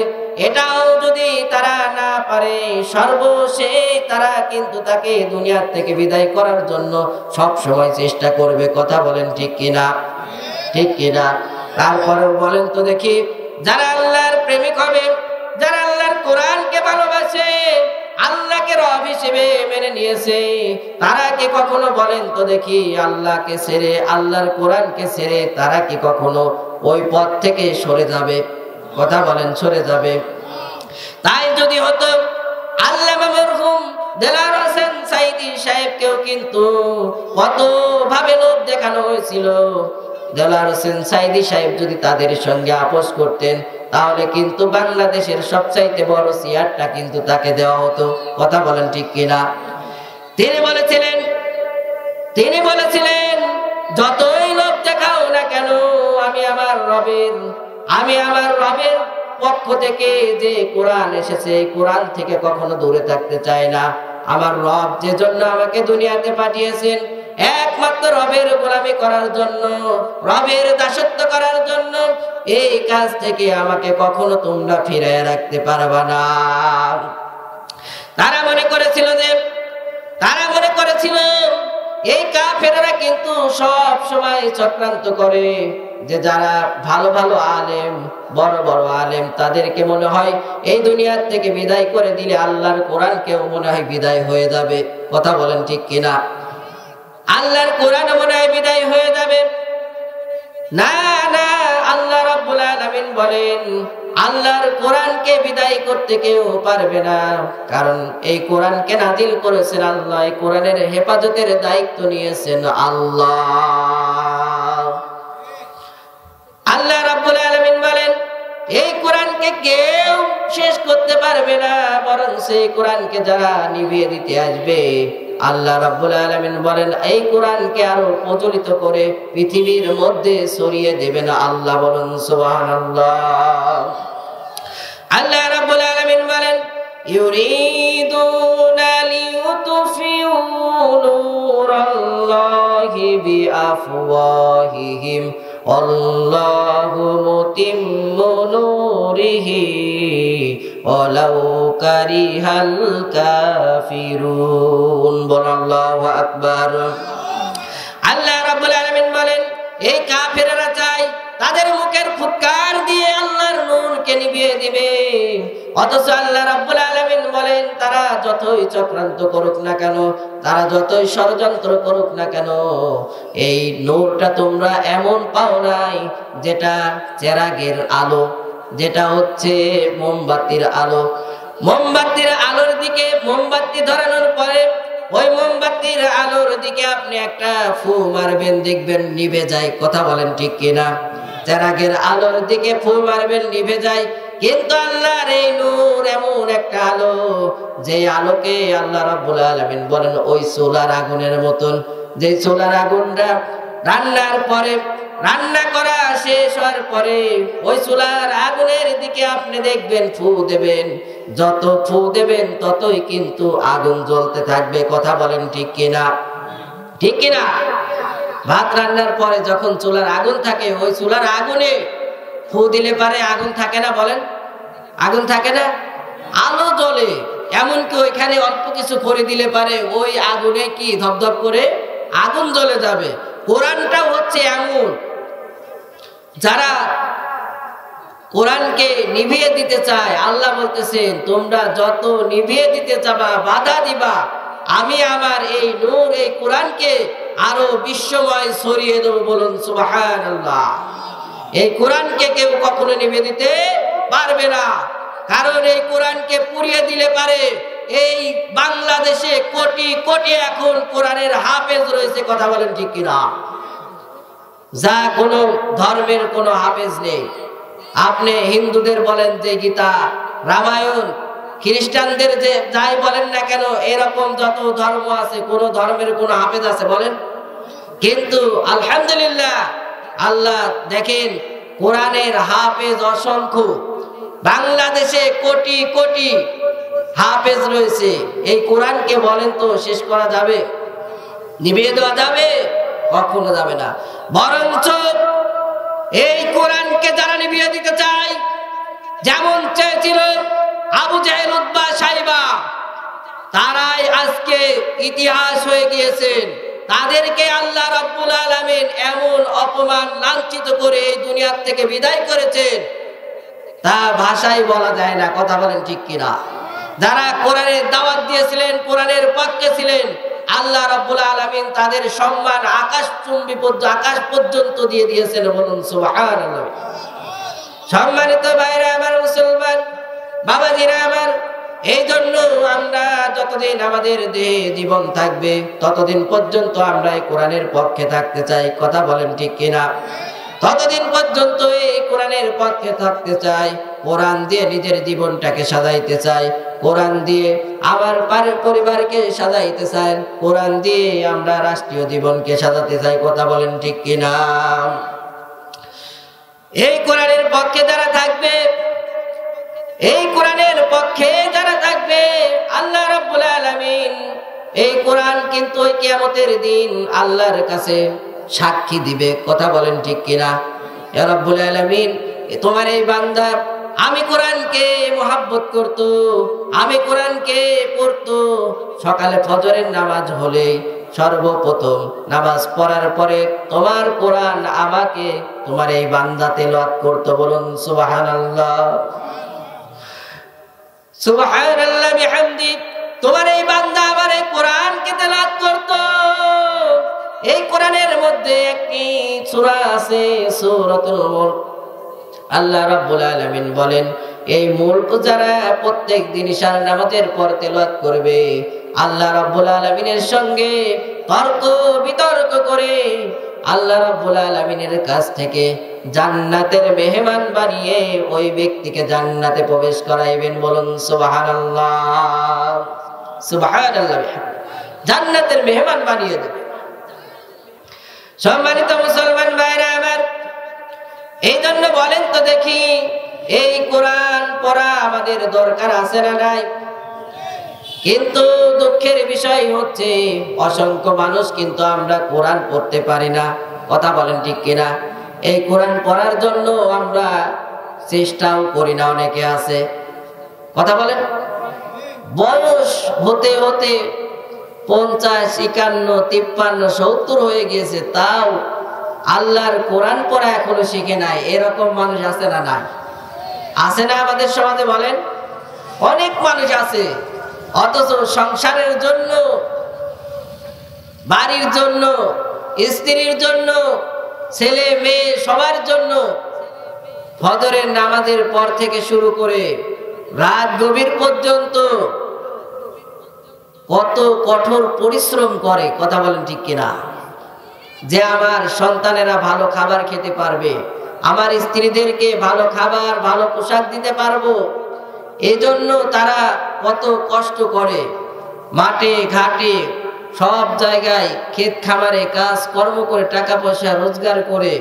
[SPEAKER 1] এটাও যদি তারা না পারে সর্বশেষ তারা কিন্তু তাকে দুনিয়ার থেকে বিদায় করার জন্য সব সময় চেষ্টা করবে। কথা বলেন ঠিক কিনা? ঠিক কিনা? তারপরেও বলেন তো দেখি, যারা আল্লাহর প্রেমিক হবে, যারা আল্লাহর কোরআনকে ভালোবাসে, আল্লাহকে রব হিসেবে মেনে নিয়েছে, তারা কি কখনো, বলেন তো দেখি, আল্লাহকে ছেড়ে, আল্লাহর কোরআনকে ছেড়ে তারা কি কখনো ওই পথ থেকে সরে যাবে? কথা বলেন, সরে যাবে? তাই যদি হতো আল্লামা মরহুম দেলাওয়ার হোসেন সাঈদী সাহেবকেও কিন্তু কত ভাবে লোভ দেখানো হয়েছিল। দেলাওয়ার হোসেন সাঈদী সাহেব যদি তাদের সঙ্গে আপোষ করতেন তাহলে কিন্তু বাংলাদেশের সবচাইতে বড় চেয়ারটা কিন্তু তাকে দেওয়া হতো। কথা বলেন ঠিক কিনা? তিনি বলেছিলেন যতই লোভ দেখাও না কেন, আমি আমার রবের পক্ষ থেকে যে কোরআন এসেছে কোরআন থেকে কখনো দূরে থাকতে চাই না। আমার রব যে জন্য আমাকে দুনিয়াতে পাঠিয়েছেন একমাত্র রবের গোলামি করার জন্য, রবের দাসত্ব করার জন্য, এই কাজ থেকে আমাকে কখনো তোমরা ফিরিয়ে রাখতে পারবা না। তারা মনে করেছিল এই কাফেররা কিন্তু সব সময় চক্রান্ত করে যে যারা ভালো ভালো আলেম, বড় বড় আলেম, তাদেরকে মনে হয় এই দুনিয়ার থেকে বিদায় করে দিলে আল্লাহর কোরআনকেও মনে হয় বিদায় হয়ে যাবে। কথা বলেন ঠিক কিনা? আল্লাহর কোরআন মনে হয় বিদায় হয়ে যাবে। না না, আল্লাহ রাব্বুল আলামিন বলেন আল্লাহর কোরআনকে বিদায় করতে কেউ পারবে না, কারণ এই কোরআনকে নাজিল করেছেন আল্লাহ, এই কোরআনের হেফাজতের দায়িত্ব নিয়েছেন আল্লাহ। আল্লাহ রাব্বুল আলামিন বলেন এই কোরআনকে কেউ শেষ করতে পারবে না, বরং সেই কোরআনকে যারা নিভিয়ে দিতে আসবে আল্লাহ রাব্বুল আলামিন বলেন এই কোরআনকে আরো প্রচলিত করে পৃথিবীর মধ্যে ছড়িয়ে দেবেন আল্লাহ। বলেন সুবহানাল্লাহ। আল্লাহ রাব্বুল আলামিন বলেন ইউরিদুনা লিইউতফিউ নূরাল্লাহি বিআফওয়াহিহিম আল্লাহু মুতিম্মু নূরিহি ওয়ালাউ কারিহাল কাফিরুন। আল্লাহু আকবার। আল্লাহ রাব্বুল আলামিন বলেন এই কাফেররা চায় তাদের মুখের ফুৎকার দিয়ে আল্লাহর নূরকে নিভিয়ে দিবে, অথচ আল্লাহ রাব্বুল আলামিন বলেন তারা যতই চক্রান্ত করুক না কেন, তারা যতই ষড়যন্ত্র করুক না কেন, এই নূরটা তোমরা এমন পাও নাই যেটা চেরাগের আলো, যেটা হচ্ছে মোমবাতির আলো। মোমবাতির আলোর দিকে মোমবাতি ধরানোর পরে ওই মোমবাতির আলোর দিকে আপনি একটা ফু মারবেন, দেখবেন নিভে যায়। কথা বলেন ঠিক কিনা? চেরাগের আলোর দিকে ফু মারবেন, নিভে যায়। কিন্তু আল্লাহর এই নূর এমন একটা আলো, যে আলোকে আল্লাহ রাব্বুল আলামিন বলেন ওই চুলার আগুনের মতন। যে চুলার আগুনটা রান্নার পরে, রান্না করা শেষ হওয়ার পরে ওই চুলার আগুনের দিকে আপনি দেখবেন ফু দেবেন, যত ফু দেবেন ততই কিন্তু আগুন জ্বলতে থাকবে। কথা বলেন ঠিক কিনা? ঠিক কিনা? ভাত রান্নার পরে যখন চুলার আগুন থাকে, ওই চুলার আগুনে ফু দিলে পারে আগুন থাকে না? বলেন, আগুন থাকে না? আলো জ্বলে। এমনকি ওইখানে অল্প কিছু করে দিলে পারে ওই আগুনে কি ধপধপ করে আগুন জ্বলে যাবে। কোরআনটা হচ্ছে এমন, যারা কোরআনকে নিভিয়ে দিতে চায়, আল্লাহ বলতেছেন তোমরা যত নিভিয়ে দিতে চাবা, বাধা দিবা, আমি আমার এই নূর, এই কোরআনকে আরো বিশ্বময় ছড়িয়ে দেবো। বলুন সুবহানাল্লাহ। এই কোরআনকে কেউ কখনো নিভিয়ে দিতে পারবে না, কারণ এই কোরআনকে পুড়িয়ে দিলে পারে এই বাংলাদেশে কোটি কোটি এখন কোরআনের হাফেজ রয়েছে। কথা বলেন ঠিক কিনা? যা কোনো ধর্মের কোনো হাফেজ নেই। আপনি হিন্দুদের বলেন যে গীতা, রামায়ণ, খ্রিস্টানদের যে যাই বলেন না কেন, এরকম যত ধর্ম আছে কোন ধর্মের কোন হাফেজ আছে বলেন? কিন্তু আলহামদুলিল্লাহ আল্লাহ দেখেন কোরআনের হাফেজ অসংখ্য। বাংলাদেশে কোটি কোটি হাফেজ রয়েছে। এই কোরআনকে বলেন তো শেষ করা যাবে? নিভিয়ে দেওয়া যাবে? কখনো যাবে না। বরঞ্চ এই কোরআনকে যারা নিভিয়ে দিতে চায়, যেমন চেয়েছিল আবু জেহেল, উতবা, সাইবা, তারাই আজকে ইতিহাস হয়ে গিয়েছেন। তাদেরকে আল্লাহ রাব্বুল আলামিন এমন অপমান লাঞ্ছিত করে এই দুনিয়ার থেকে বিদায় করেছেন, তা ভাষায় বলা যায় না। কথা বলেন ঠিক কিনা? যারা কোরআনের দাওয়াত দিয়েছিলেন, কোরআনের পক্ষে ছিলেন, আল্লাহ রাব্বুল আলামিন তাদের সম্মান আকাশ পর্যন্ত দিয়ে দিয়েছেন। বলুন সুবহানাল্লাহ। সম্মানিত ভাইরা আমার, মুসলমান বাবাজিরা আমার, এই জন্য আমরা যতদিন আমাদের দেহে জীবন থাকবে ততদিন পর্যন্ত আমরা এই কোরআনের পক্ষে থাকতে চাই। কথা বলেন ঠিক কিনা? ততদিন পর্যন্ত এই কোরআনের পক্ষে থাকতে চাই, কোরআন দিয়ে নিজের জীবনটাকে সাজাইতে চাই, কোরআন দিয়ে আমার পরিবারকে সাজাইতে চাই, কোরআন দিয়ে আমরা রাষ্ট্রীয় জীবনকে সাজাতে চাই। কথা বলেন ঠিক কিনা? এই কোরআনের পক্ষে যারা থাকবে, এই কোরআনের পক্ষে যারা থাকবে, আল্লাহ রাব্বুল আলামিন এই কোরআন কিন্তু ওই কিয়ামতের দিন আল্লাহর কাছে সাক্ষী দিবে। কথা বলেন ঠিক কিনা? ইয়া রাব্বুল আলামিন, তোমার এই বান্দা আমি কোরআনকে মহব্বত করত, আমি কোরআনকে পড়তো, সকালে ফজরের নামাজ হলে সর্বপ্রথম নামাজ পড়ার পরে তোমার কোরআন আমাকে তোমার এই বান্দা তেলাওয়াত করতো। বলুন সুবহানাল্লাহ। সুবহানাল্লাহ বিহামদি। তোমার এই বান্দা আমার এই কোরআনকে তেলাওয়াত করতো। এই কোরআনের মধ্যে একটি সূরা আছে, সূরাতুল মুলক। আল্লাহ রাব্বুল আলামিন বলেন এই মুলক যারা প্রত্যেকদিন ঈশার নামাজের পর তেলাওয়াত করবে, আল্লাহ রাব্বুল আলামিনের সঙ্গে তর্ক বিতর্ক করে আল্লাহ রাব্বুল আলামিনের কাছ থেকে জান্নাতের মেহমান বানিয়ে ওই ব্যক্তিকে জান্নাতে প্রবেশ করাইবেন। বলুন সুবহানাল্লাহ। সুবহানাল্লাহ। জান্নাতের মেহমান বানিয়ে দেবে। সম্মানিত মুসলমান ভাইরা আমার, এই জন্য বলেন তো দেখি, এই কোরআন পড়া আমাদের দরকার আছে না নাই? কিন্তু দুঃখের বিষয় হচ্ছে অসংখ্য মানুষ কিন্তু আমরা কোরআন পড়তে পারি না। কথা বলেন ঠিক কিনা? এই কোরআন পড়ার জন্য আমরা চেষ্টাও করি না। অনেকে আছে, কথা বলেন, বয়স হতে হতে 50, 51, 53, 70 হয়ে গিয়েছে, তাও আল্লাহর কোরআন পড়া এখনো শিখে নাই। এরকম মানুষ আছে না নাই? আছে না আমাদের সমাজে? বলেন, অনেক মানুষ আছে অথচ সংসারের জন্য, বাড়ির জন্য, স্ত্রীর জন্য, ছেলে মেয়ে সবার জন্য ফজরের নামাজের পর থেকে শুরু করে রাত গভীর পর্যন্ত কত কঠোর পরিশ্রম করে, কথা বলেন ঠিক কিনা? যে আমার সন্তানেরা ভালো খাবার খেতে পারবে, আমার স্ত্রীদেরকে ভালো খাবার ভালো পোশাক দিতে পারবো, এজন্য তারা কত কষ্ট করে। মাঠে ঘাটে সব জায়গায় ক্ষেত খামারে কাজ কর্ম করে টাকা পয়সা রোজগার করে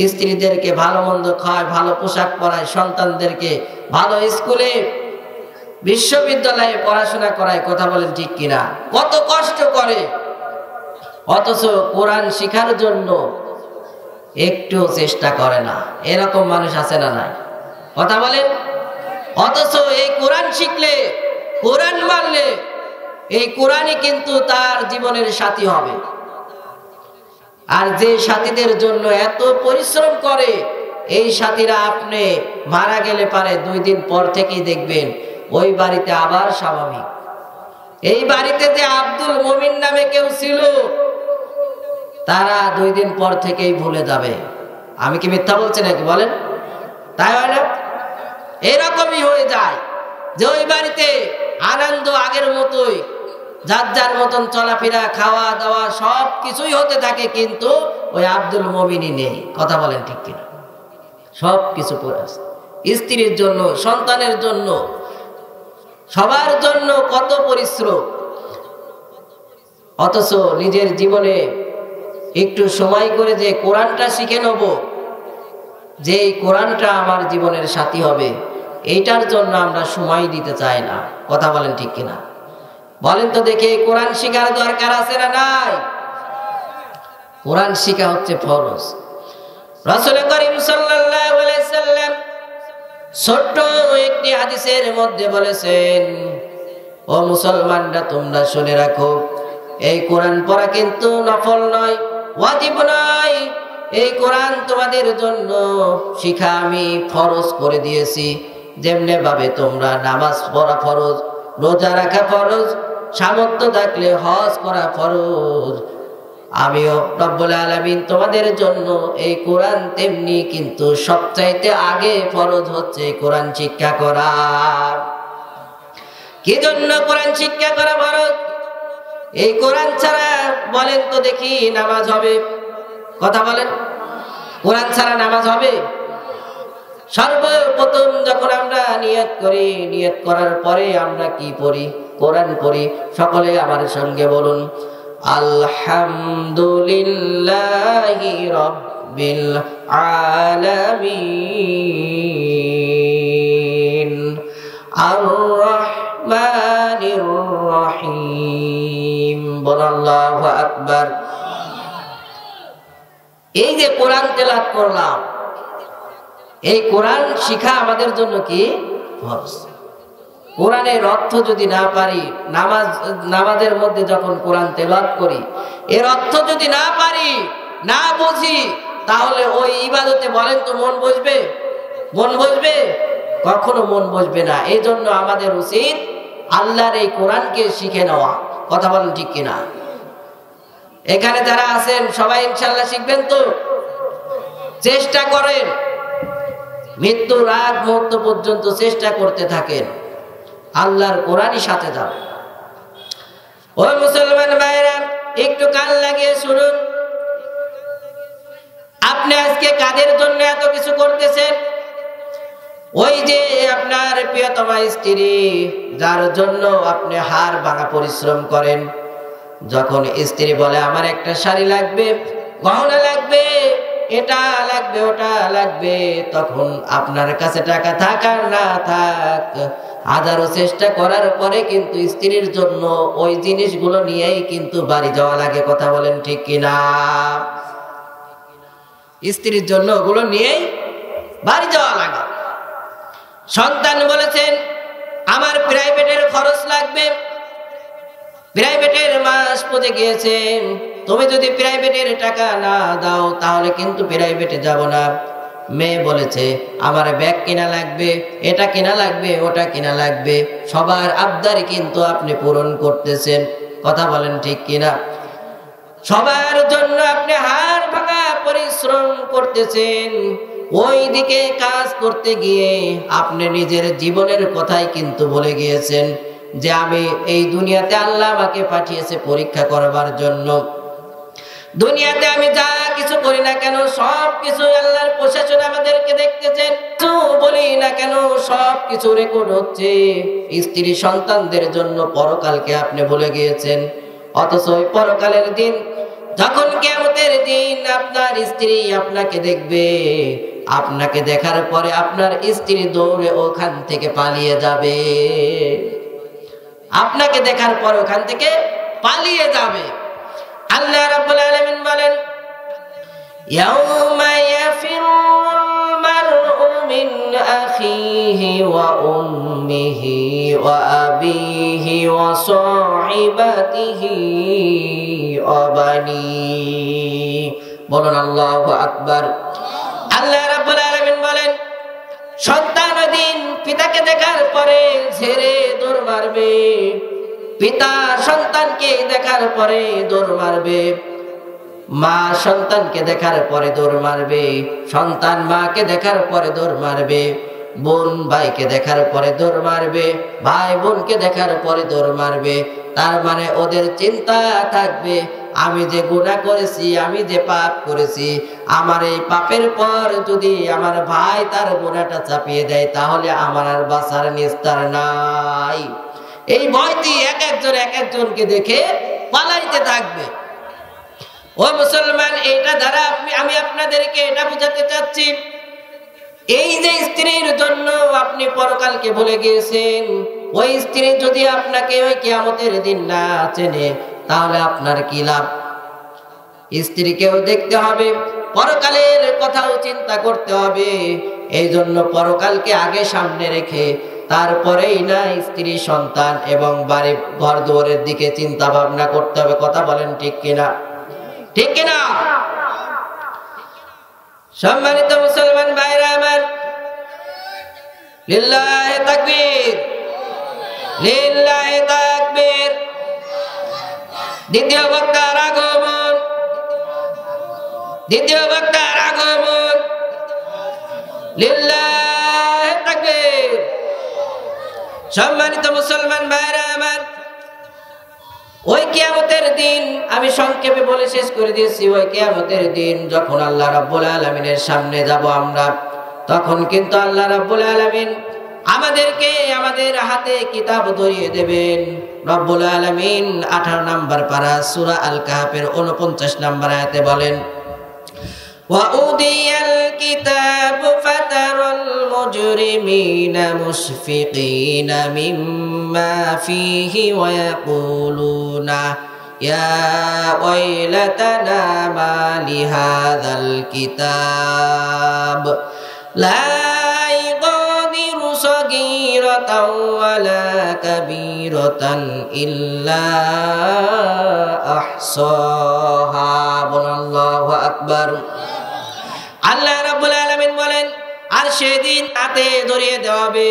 [SPEAKER 1] স্ত্রীদেরকে ভালো মন্দ খায়, ভালো পোশাক পরায়, সন্তানদেরকে ভালো স্কুলে বিশ্ববিদ্যালয়ে পড়াশোনা করায়, কথা বলেন ঠিক কিনা? কত কষ্ট করে, অথচ কোরআন শিখার জন্য একটু চেষ্টা করে না। এরকম মানুষ আছে না নাই? কথা বলেন। অথচ এই কোরআন শিখলে, কোরআন মানলে, এই কোরআনই কিন্তু তার জীবনের সাথী হবে। আর যে সাথীদের জন্য এত পরিশ্রম করে, এই সাথীরা আপনি মারা গেলে পারে 2 দিন পর থেকেই দেখবেন ওই বাড়িতে আবার স্বাভাবিক। এই বাড়িতে যে আব্দুল মুমিন নামে কেউ ছিল, তারা 2 দিন পর থেকেই ভুলে যাবে। আমি কি মিথ্যা বলছি নাকি বলেন? তাই হয় না? এরকমই হয়ে যায় যে ওই বাড়িতে আনন্দ আগের মতোই, যার যার মতন চলাফেরা, খাওয়া দাওয়া সব কিছুই হতে থাকে, কিন্তু ওই আব্দুল মুমিনই নেই। কথা বলেন ঠিক কিনা? সব কিছু পড়ে আছে। স্ত্রীর জন্য, সন্তানের জন্য, সবার জন্য কত পরিশ্রম, অথচ নিজের জীবনে একটু সময় করে যে কোরআনটা শিখে নেব, যে এই কোরআনটা আমার জীবনের সাথী হবে, এইটার জন্য আমরা সময় দিতে চাই না। কথা বলেন ঠিক কিনা? বলেন তো দেখি, কোরআন শিখার দরকার আছে না নাই? কোরআন শিখা হচ্ছে ফরজ। রাসূল করিম সাল্লাল্লাহু আলাইহি সাল্লাম ছোট্ট একটি হাদিসের মধ্যে বলেছেন, ও মুসলমানরা তোমরা শুনে রাখো, এই কোরআন পড়া কিন্তু নফল নয়, ওয়াজিব নয়। এই কোরআন তোমাদের জন্য শিখা আমি ফরজ করে দিয়েছি। যেমনি ভাবে তোমরা নামাজ পড়া ফরজ, রোজা রাখা ফরজ, সামর্থ্য থাকলে হজ করা ফরজ, আমিও রব্বুল আলামিন তোমাদের জন্য এই কোরআন তেমনি কিন্তু সবচাইতে আগে ফরজ হচ্ছে কোরআন শিক্ষা করা। কি জন্য কোরআন শিক্ষা করা ফরজ? এই কোরআন ছাড়া বলেন তো দেখি নামাজ হবে? কথা বলেন। কোরআন ছাড়া নামাজ হবে? সর্বপ্রথম যখন আমরা নিয়ত করি, নিয়ত করার পরে আমরা কি পড়ি? কোরআন পড়ি। সকলে আমার সঙ্গে বলুন, আলহামদুলিল্লাহি রাব্বিল আলামিন আর রহমানির রহিম। বলুন আল্লাহু আকবার। এই যে কোরআন তেলাওয়াত করলাম, এই কোরআন শিখা আমাদের জন্য কি ফরজ। কোরআনের অর্থ যদি না পারি, নামাজের মধ্যে যখন কোরআন তেলাওয়াত করি, এর অর্থ যদি না পারি, না বুঝি, তাহলে ওই ইবাদতে বলেন তো মন বসবে? মন বসবে? কখনো মন বসবে না। এই জন্য আমাদের উচিত আল্লাহর এই কোরআনকে শিখে নেওয়া। কথা বলেন ঠিক কিনা? এখানে যারা আছেন সবাই ইনশাআল্লাহ শিখবেন তো? চেষ্টা করেন, মৃত্যুর আগ মুহূর্ত পর্যন্ত চেষ্টা করতে থাকেন, আল্লাহর কোরআনই সাথে যাও। ও মুসলমান ভাইরা, একটু কান লাগিয়ে শুনুন। আপনি আজকে কাদের জন্য এত কিছু করতেছেন? ওই যে আপনার প্রিয়তমা স্ত্রী, যার জন্য আপনি হাড় ভাঙা পরিশ্রম করেন। যখন স্ত্রী বলে আমার একটা শাড়ি লাগবে, গহনা লাগবে, এটা লাগবে, ওটা লাগবে, তখন আপনার কাছে টাকা থাক আর না থাক, হাজারো চেষ্টা করার পরে কিন্তু স্ত্রীর জন্য ওই জিনিসগুলো নিয়েই কিন্তু বাড়ি যাওয়া লাগে। কথা বলেন ঠিক কিনা? স্ত্রীর জন্য ওগুলো নিয়েই বাড়ি যাওয়া লাগে। সন্তান বলেছেন আমার প্রাইভেটের খরচ লাগবে, প্রাইভেটের মাস পড়ে গিয়েছে, তুমি যদি প্রাইভেটের টাকা না দাও তাহলে কিন্তু প্রাইভেটে যাব না। মেয়ে বলেছে আমার ব্যাগ কিনা লাগবে, এটা কিনা লাগবে, ওটা কিনা লাগবে, সবার আবদার কিন্তু আপনি পূরণ করতেছেন। কথা বলেন ঠিক কিনা? সবার জন্য আপনি হাড় ভাঙা পরিশ্রম করতেছেন, ওই দিকে কাজ করতে গিয়ে আপনি নিজের জীবনের কথাই কিন্তু ভুলে গিয়েছেন যে আমি এই দুনিয়াতে আল্লাহ আমাকে পাঠিয়েছে পরীক্ষা করবার জন্য। দুনিয়াতে আমি যা কিছু করি না কেন সব কিছু আল্লাহর প্রশাসন আমাদেরকে দেখতেছেন, বলি না কেন সব কিছু রেকর্ড হচ্ছে। স্ত্রী সন্তানদের জন্য পরকালকে আপনি ভুলে গিয়েছেন। অথচ ওই পরকালের দিন, যখন কিয়ামতের দিন আপনার স্ত্রী আপনাকে দেখবে, আপনাকে দেখার পরে আপনার স্ত্রী দৌড়ে ওখান থেকে পালিয়ে যাবে। আপনাকে দেখার পর ওখান থেকে পালিয়ে যাবে। আল্লাহ রাব্বুল আলামিন বলেন, ইয়াউমা ইয়াফিরুল মারউ মিন আখিহি ওয়া উম্মিহি ওয়া আবিহি ওয়া সাহিবাতিহি ওয়া বানিহি। বলুন আল্লাহু আকবার। আল্লাহ রাব্বুল আলামিন বলেন, সন্তান দিন পিতাকে দেখার পরে ঝেড়ে দৌড় মারবে, পিতা সন্তানকে দেখার পরে দৌড় মারবে, মা সন্তানকে দেখার পরে দৌড় মারবে, সন্তান মাকে দেখার পরে দৌড় মারবে, বোন ভাইকে দেখার পরে দৌড় মারবে, ভাই বোনকে দেখার পরে দৌড় মারবে। তার মানে ওদের চিন্তা থাকবে আমি যে গুনাহ করেছি, আমি যে পাপ করেছি, আমার এই পাপের পর যদি আমার ভাই তার গুনাহটা চাপিয়ে দেয় তাহলে আমার আর বাঁচার নিস্তার নাই। এই ভয়টি এক একজনকে দেখে পালাইতে থাকবে। ও মুসলমান, এইটা দ্বারা আমি আপনাদেরকে এটা বোঝাতে চাচ্ছি, এই যে স্ত্রীর জন্য আপনি পরকালকে ভুলে গিয়েছেন, ওই স্ত্রী যদি আপনাকে ওই কিয়ামতের দিন না চেনে তাহলে আপনার কি লাভ? স্ত্রীকেও দেখতে হবে, পরকালের কথাও চিন্তা করতে হবে। এই জন্য পরকালকে আগে সামনে রেখে তারপরেই না স্ত্রী সন্তান এবং বাড়ি ঘর দুয়ারের দিকে চিন্তা ভাবনা করতে হবে। কথা বলেন ঠিক কিনা? ঠিক কিনা? সম্মানিত মুসলমান ভাইরা আমার, লিল্লাহি তাকবীর, লিল্লাহি তাকবীর। দ্বিতীয় বক্তার আগমন, দ্বিতীয় বক্তার আগমন, লিল্লাহি তাকবীর। সম্মানিত মুসলমান ভাইরা আমার, ওই কিয়ামতের দিন আমি সংক্ষেপে বলে শেষ করে দিয়েছি। ওই কিয়ামতের দিন যখন আল্লাহ রাব্বুল আলামিনের সামনে যাব আমরা, তখন কিন্তু আল্লাহ রাব্বুল আলামিন আমাদেরকে আমাদের হাতে কিতাব ধরিয়ে দেবেন। রব্বুল আলামিন 18 নম্বর পারা সূরা আল কাহফের 49 নম্বর আয়াতে বলেন, وَأُوتِيَ الْكِتَابَ فَتَرَى الْمُجْرِمِينَ مُشْفِقِينَ مِمَّا فِيهِ وَيَقُولُونَ يَا وَيْلَتَنَا مَا لِهَذَا الْكِتَابِ لَا يُغَادِرُ صَغِيرَةً وَلَا كَبِيرَةً إِلَّا أَحْصَاهَا। আল্লাহু আকবার। আল্লাহ রাব্বুল আলামিন বলেন, আর সেদিন হাতে ধরিয়ে দেওয়া হবে।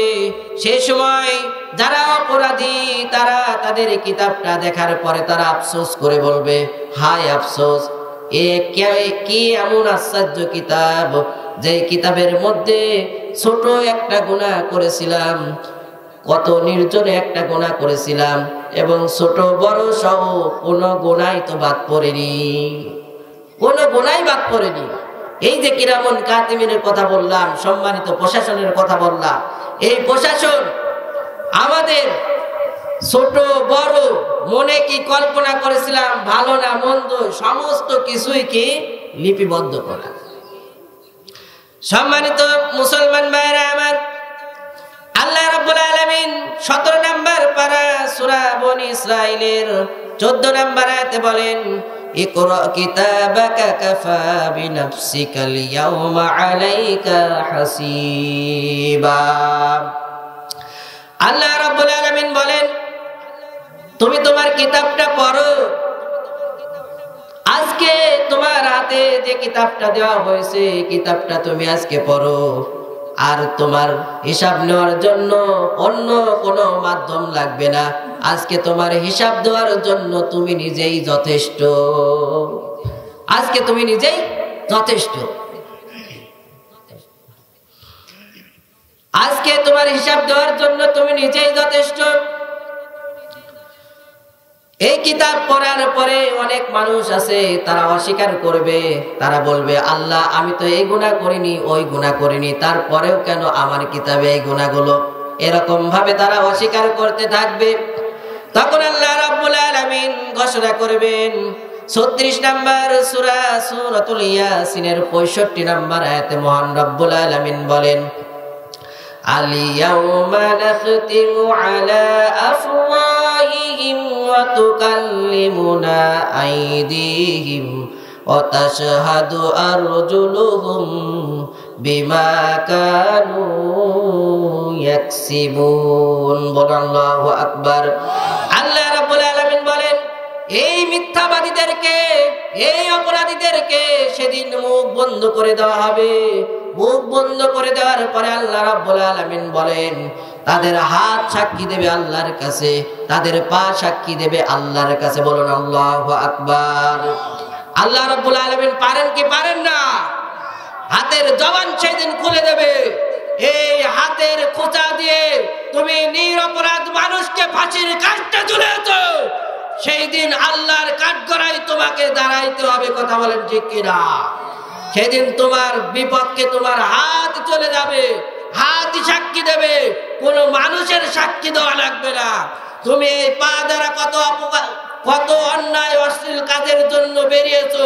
[SPEAKER 1] সেই সময় যারা অপরাধী তারা তাদের কিতাবটা দেখার পরে তারা আফসোস করে বলবে, হায় আফসোস, কি এমন আশ্চর্য কিতাব, যে কিতাবের মধ্যে ছোট একটা গুনাহ করেছিলাম, কত নির্জনে একটা গুনাহ করেছিলাম, এবং ছোট বড় সহ কোনো গুনাহ তো বাদ পড়েনি, কোনো গুনাহ বাদ পড়েনি। এই যে কিরামুন কাতিমিনের কথা বললাম, সম্মানিত প্রশাসনের কথা বললাম, এই প্রশাসন আমাদের ছোট বড় মনে কি কল্পনা করেছিলাম, ভালো না মন্দ, সমস্ত কিছুই কি লিপিবদ্ধ করা। সম্মানিত মুসলমান ভাইরা আমার, আল্লাহ রাব্বুল আলামিন 17 নম্বর পারা সূরা বনী ইসরাঈলের 14 নম্বর আয়াতে বলেন, ইকরা কিতাবাকা কাফা বিনাফসিকাল ইয়াওমা আলাইকা হাসিবা। আল্লাহ রাব্বুল আলামিন বলেন, তুমি তোমার কিতাবটা পড়ো, আজকে তোমার হাতে হাতে যে কিতাবটা দেওয়া হয়েছে কিতাবটা তুমি আজকে পড়ো, আর তোমার হিসাব নেওয়ার জন্য অন্য কোনো মাধ্যম লাগবে না। আজকে তোমার হিসাব দেওয়ার জন্য তুমি নিজেই যথেষ্ট। আজকে তুমি নিজেই যথেষ্ট। আজকে তোমার হিসাব দেওয়ার জন্য তুমি নিজেই যথেষ্ট। এই কিতাব পড়ার পরে অনেক মানুষ আছে তারা অস্বীকার করবে, তারা বলবে আল্লাহ আমি তো এই গুনাহ করিনি ওই গুনাহ করিনি, তারপরেও কেন আমার কিতাবে এই গুনাহগুলো? এরকম ভাবে তারা অস্বীকার করতে থাকবে। তখন আল্লাহ রাব্বুল আলামিন ঘোষণা করবেন 36 নম্বর সূরা সূরাতুল ইয়াসিনের 65 নম্বর আয়াতে মহান রব্বুল আলামিন বলেন আল-ইয়াওমা নাখতিমু আলা আফওয়াহিহিম ওয়া তুকাল্লিমুনা আইদিহিম ওয়া তাশহাদু আরজুলুহুম বিমা কানু ইয়াকসিবুন। বলেন আল্লাহু আকবার। আল্লাহ রাব্বুল আলামিন বলেন এই মিথ্যাবাদীদেরকে, এই অপরাধীদেরকে সেদিন মুখ বন্ধ করে দেওয়া হবে। মুখ বন্ধ করে দেওয়ার পরে আল্লাহ রাব্বুল আলামিন বলেন তাদের হাত সাক্ষী দেবে আল্লাহর কাছে, তাদের পা সাক্ষী দেবে আল্লাহর কাছে। বলুন আল্লাহু আকবার। আল্লাহ রাব্বুল আলামিন পারেন কি পারেন না? হাতের জবান সেদিন খুলে দেবে। এই হাতের খোঁচা দিয়ে তুমি নিরপরাধ মানুষকে ফাঁসির কাস্টে ঝুলিয়েছো, সেই দিন আল্লাহর কাঠগড়ায় তোমাকে দাঁড়াইতে হবে। কথা বলেন ঠিক কিনা? সেদিন তোমার বিপক্ষে তোমার হাত চলে যাবে, হাতই সাক্ষী দেবে, কোনো মানুষের সাক্ষী দেওয়া লাগবে না। তুমি এই পা দ্বারা কত অন্যায় অশ্লীল কাজের জন্য বেরিয়েছো,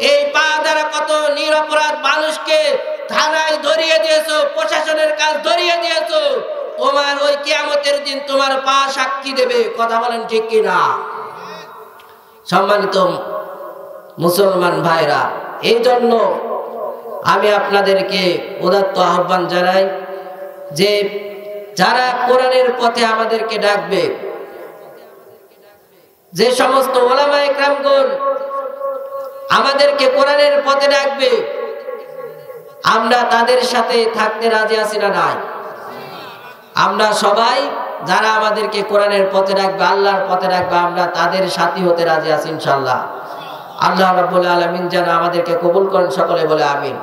[SPEAKER 1] এই পা দ্বারা কত নিরপরাধ মানুষকে থানায় ধরিয়ে দিয়েছো, প্রশাসনের কাজ ধরিয়ে দিয়েছো। তোমার ওই কিয়ামতের দিন তোমার পা সাক্ষী দেবে। কথা বলেন ঠিক কিনা? সম্মানিত মুসলমান ভাইরা, এই জন্য আমি আপনাদেরকে উদাত্ত আহ্বান জানাই যে যারা কোরআনের পথে আমাদেরকে ডাকবে, যে সমস্ত ওলামা ইকরামগণ আমাদেরকে কোরআনের পথে ডাকবে, আমরা তাদের সাথে থাকতে রাজি আছি না নাই? আমরা সবাই যারা আমাদেরকে কোরআনের পথে রাখবে, আল্লাহর পথে রাখবে, আমরা তাদের সাথী হতে রাজি আছি ইনশাআল্লাহ। আল্লাহ রাব্বুল আলামিন যেন আমাদেরকে কবুল করেন, সকলে বলে আমিন।